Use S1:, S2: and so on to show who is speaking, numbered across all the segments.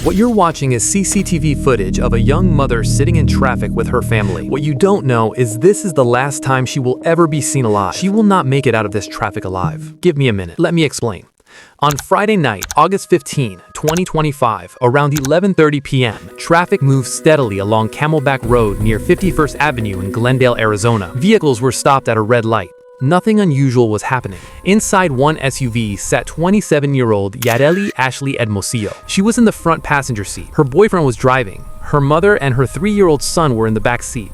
S1: What you're watching is CCTV footage of a young mother sitting in traffic with her family. What you don't know is this is the last time she will ever be seen alive. She will not make it out of this traffic alive. Give me a minute. Let me explain. On Friday night, August 15, 2025, around 11:30 p.m., traffic moved steadily along Camelback Road near 51st Avenue in Glendale, Arizona. Vehicles were stopped at a red light. Nothing unusual was happening. Inside one SUV sat 27-year-old Yarely Hermosillo. She was in the front passenger seat. Her boyfriend was driving. Her mother and her 3-year-old son were in the back seat.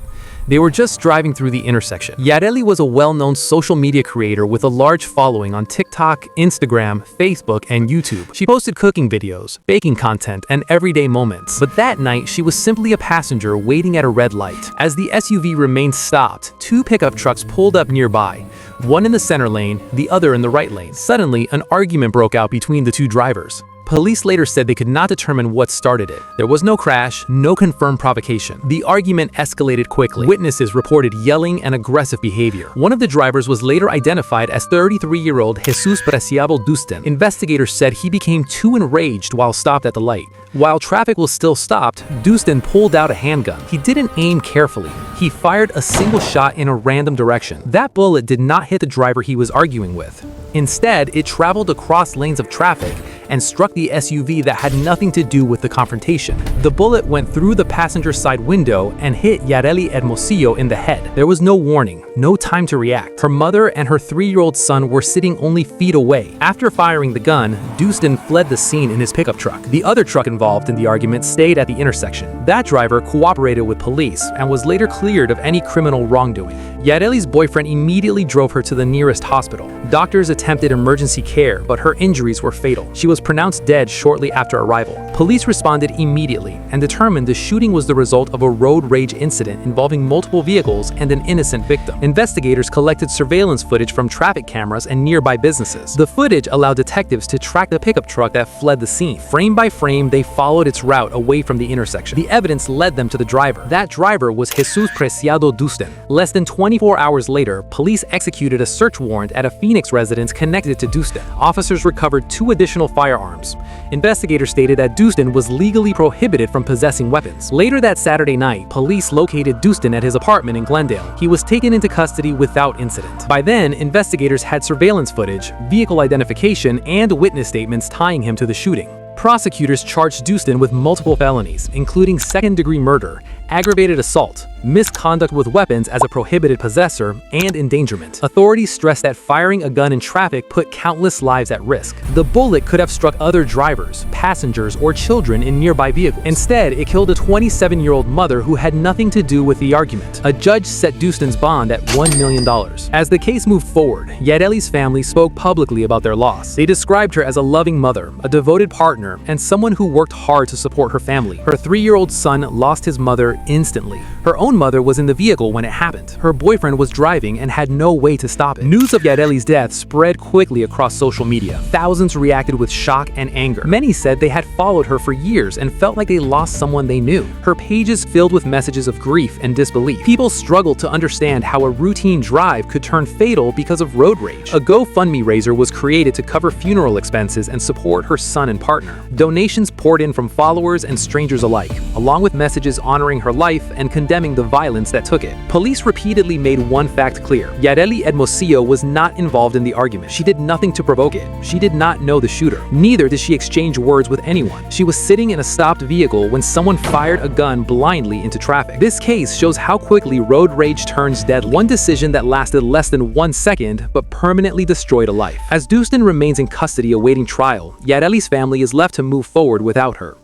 S1: They were just driving through the intersection. Yarely was a well-known social media creator with a large following on TikTok, Instagram, Facebook, and YouTube. She posted cooking videos, baking content, and everyday moments. But that night, she was simply a passenger waiting at a red light. As the SUV remained stopped, 2 pickup trucks pulled up nearby, one in the center lane, the other in the right lane. Suddenly, an argument broke out between the 2 drivers. Police later said they could not determine what started it. There was no crash, no confirmed provocation. The argument escalated quickly. Witnesses reported yelling and aggressive behavior. One of the drivers was later identified as 33-year-old Jesus Preciado Dustin. Investigators said he became too enraged while stopped at the light. While traffic was still stopped, Dustin pulled out a handgun. He didn't aim carefully. He fired a single shot in a random direction. That bullet did not hit the driver he was arguing with. Instead, it traveled across lanes of traffic and struck the SUV that had nothing to do with the confrontation. The bullet went through the passenger side window and hit Yarely Hermosillo in the head. There was no warning, no time to react. Her mother and her 3-year-old son were sitting only feet away. After firing the gun, Dustin fled the scene in his pickup truck. The other truck involved in the argument stayed at the intersection. That driver cooperated with police and was later cleared of any criminal wrongdoing. Yarely's boyfriend immediately drove her to the nearest hospital. Doctors attempted emergency care, but her injuries were fatal. She was pronounced dead shortly after arrival. Police responded immediately and determined the shooting was the result of a road rage incident involving multiple vehicles and an innocent victim. Investigators collected surveillance footage from traffic cameras and nearby businesses. The footage allowed detectives to track the pickup truck that fled the scene. Frame by frame, they followed its route away from the intersection. The evidence led them to the driver. That driver was Jesus Preciado Dustin. Less than 24 hours later, police executed a search warrant at a Phoenix residence connected to Dustin. Officers recovered 2 additional firearms. Investigators stated that Dustin was legally prohibited from possessing weapons. Later that Saturday night, police located Dustin at his apartment in Glendale. He was taken into custody without incident. By then, investigators had surveillance footage, vehicle identification, and witness statements tying him to the shooting. Prosecutors charged Dustin with multiple felonies, including second-degree murder, aggravated assault, misconduct with weapons as a prohibited possessor, and endangerment. Authorities stressed that firing a gun in traffic put countless lives at risk. The bullet could have struck other drivers, passengers, or children in nearby vehicles. Instead, it killed a 27-year-old mother who had nothing to do with the argument. A judge set Dustin's bond at $1 million. As the case moved forward, Yarely's family spoke publicly about their loss. They described her as a loving mother, a devoted partner, and someone who worked hard to support her family. Her 3-year-old son lost his mother instantly. Her own mother was in the vehicle when it happened. Her boyfriend was driving and had no way to stop it. News of Yarely's death spread quickly across social media. Thousands reacted with shock and anger. Many said they had followed her for years and felt like they lost someone they knew. Her pages filled with messages of grief and disbelief. People struggled to understand how a routine drive could turn fatal because of road rage. A GoFundMe raiser was created to cover funeral expenses and support her son and partner. Donations poured in from followers and strangers alike, along with messages honoring her life and condemning the violence that took it. Police repeatedly made one fact clear. Yarely Hermosillo was not involved in the argument. She did nothing to provoke it. She did not know the shooter. Neither did she exchange words with anyone. She was sitting in a stopped vehicle when someone fired a gun blindly into traffic. This case shows how quickly road rage turns deadly. One decision that lasted less than 1 second but permanently destroyed a life. As Dustin remains in custody awaiting trial, Yarely's family is left to move forward without her.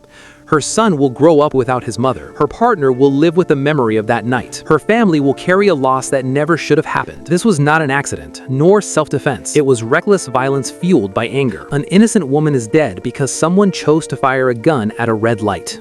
S1: Her son will grow up without his mother. Her partner will live with the memory of that night. Her family will carry a loss that never should have happened. This was not an accident, nor self-defense. It was reckless violence fueled by anger. An innocent woman is dead because someone chose to fire a gun at a red light.